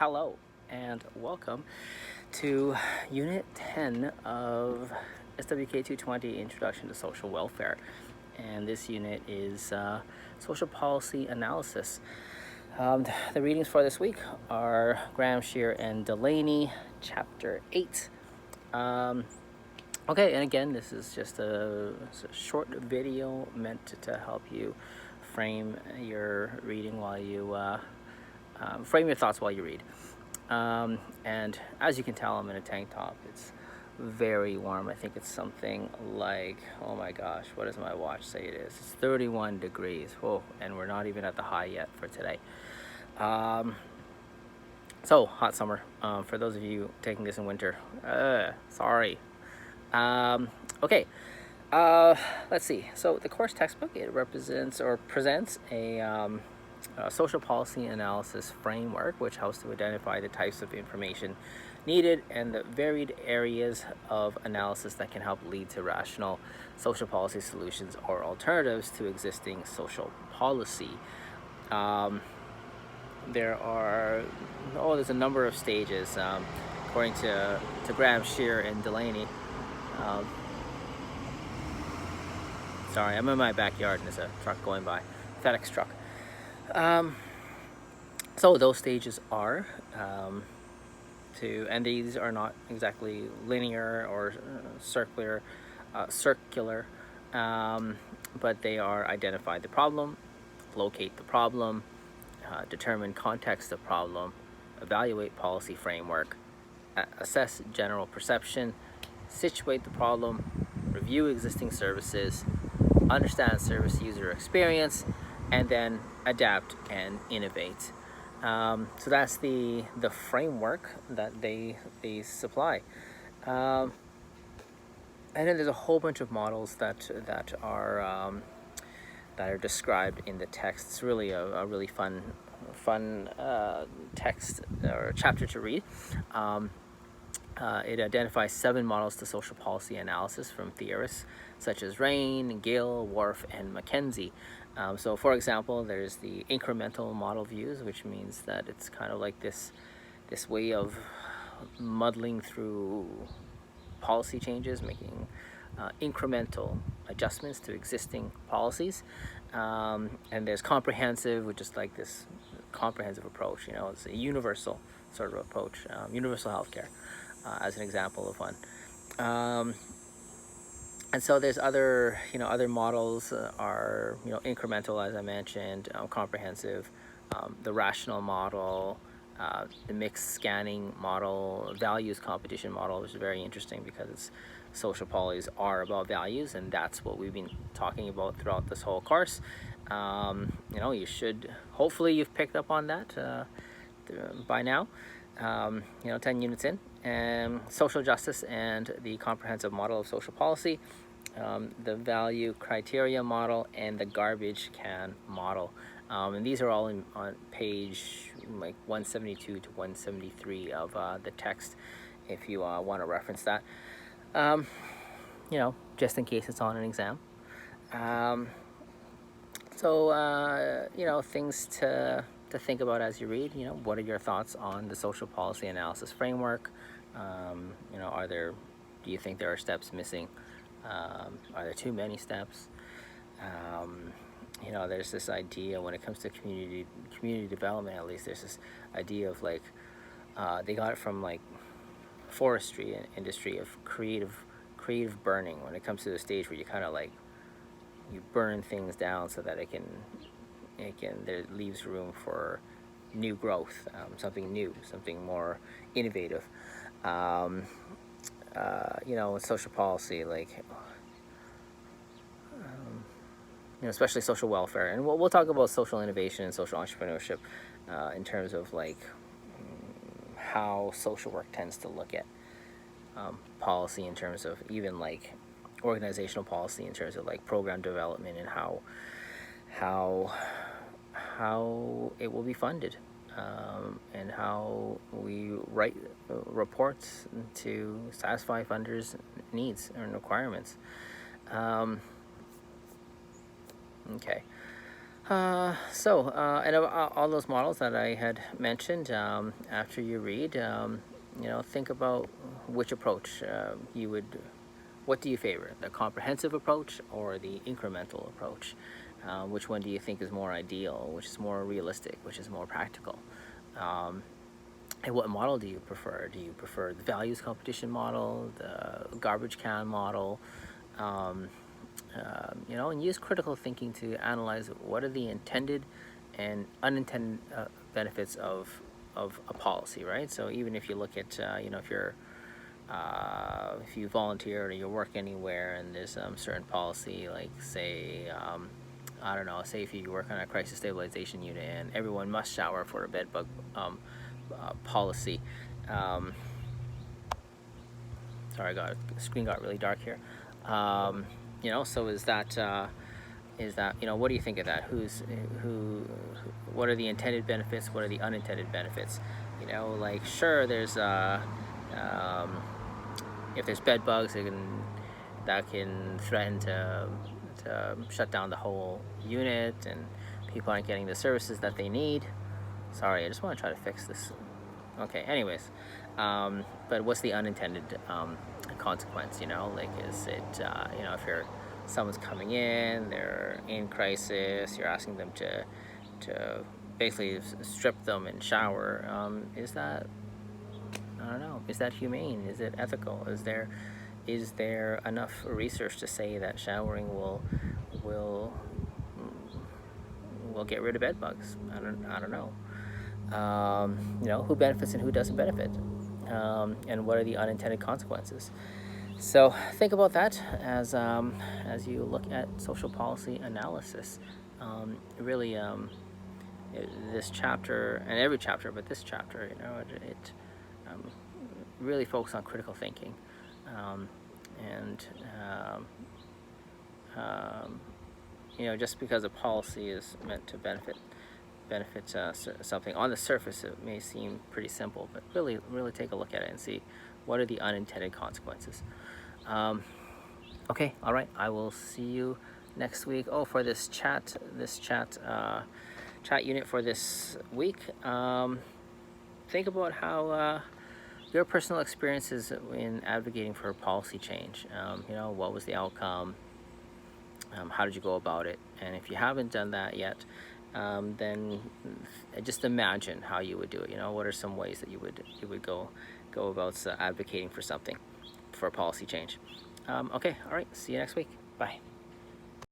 Hello and welcome to Unit 10 of SWK 220 Introduction to Social Welfare. And this unit is Social Policy Analysis. The readings for this week are Graham, Shear, and Delaney, Chapter 8. Okay, and again, this is just a short video meant to help you frame your reading while you frame your thoughts while you read. And as you can tell, I'm in a tank top. It's very warm. I think it's something like, oh my gosh, what does my watch say it is? It's 31 degrees. Whoa, and we're not even at the high yet for today. So, hot summer. For those of you taking this in winter, sorry. Okay. Let's see. So the course textbook, it represents or presents a social policy analysis framework, which helps to identify the types of information needed and the varied areas of analysis that can help lead to rational social policy solutions or alternatives to existing social policy. There's a number of stages, according to Graham, Shear, and Delaney. Sorry, I'm in my backyard and there's a truck going by, FedEx truck. So those stages are and these are not exactly linear or circular, but they are identify the problem, locate the problem, determine context of problem, evaluate policy framework, assess general perception, situate the problem, review existing services, understand service user experience, and then adapt and innovate. So that's the framework that they supply. And then there's a whole bunch of models that are described in the text. It's really a really fun text or chapter to read. It identifies 7 models to social policy analysis from theorists such as Rain, Gill, Worf, and Mackenzie. So for example, there's the incremental model views, which means that it's kind of like this way of muddling through policy changes, making incremental adjustments to existing policies. And there's comprehensive, which is like this comprehensive approach. It's a universal sort of approach, universal healthcare, as an example of one. And so there's other models are incremental, as I mentioned, comprehensive, the rational model, the mixed scanning model, values competition model, which is very interesting because social policies are about values, and that's what we've been talking about throughout this whole course. You should, hopefully you've picked up on that by now. 10 units in, and social justice and the comprehensive model of social policy, the value criteria model, and the garbage can model. And these are all on page 172 to 173 of the text, if you want to reference that. Just in case it's on an exam. Things to think about as you read. What are your thoughts on the social policy analysis framework? Do you think there are steps missing? Are there too many steps? There's this idea when it comes to community development, at least there's this idea of they got it from forestry and industry of creative burning, when it comes to the stage where you kind of you burn things down so that there leaves room for new growth, something new, something more innovative. Social policy, especially social welfare, and we'll talk about social innovation and social entrepreneurship in terms of how social work tends to look at policy, in terms of even organizational policy, in terms of program development, and how it will be funded, and how we write reports to satisfy funders' needs and requirements. Okay. And of all those models that I had mentioned, after you read, think about which approach you would. What do you favor, the comprehensive approach or the incremental approach? Which one do you think is more ideal? Which is more realistic? Which is more practical? Um, and what model do you prefer? Do you prefer the values competition model, the garbage can model? Um, and use critical thinking to analyze what are the intended and unintended benefits of a policy, right? So even if you look at, if you volunteer or you work anywhere and there's certain policy, like say, I don't know, say if you work on a crisis stabilization unit and everyone must shower for a bed bug policy. Um, sorry, the screen got really dark here. So is that what do you think of that? Who what are the intended benefits? What are the unintended benefits? Like sure, there's if there's bed bugs, that can threaten to shut down the whole unit, and people aren't getting the services that they need. Sorry, I just want to try to fix this. Okay, anyways, but what's the unintended consequence? Like is it if someone's coming in, they're in crisis, you're asking them to basically strip them and shower. Is that, I don't know, is that humane? Is it ethical? Is there enough research to say that showering will get rid of bed bugs? I don't know. Who benefits and who doesn't benefit, and what are the unintended consequences? So think about that as you look at social policy analysis. Really, this chapter and every chapter, but this chapter, it really focuses on critical thinking, and just because a policy is meant to benefit something on the surface, it may seem pretty simple, but really take a look at it and see what are the unintended consequences. Okay, all right, I will see you next week. Oh, for this chat unit for this week, think about how your personal experiences in advocating for policy change. What was the outcome? How did you go about it? And if you haven't done that yet, then just imagine how you would do it. What are some ways that you would go about advocating for something, for a policy change? Okay, all right, see you next week. Bye.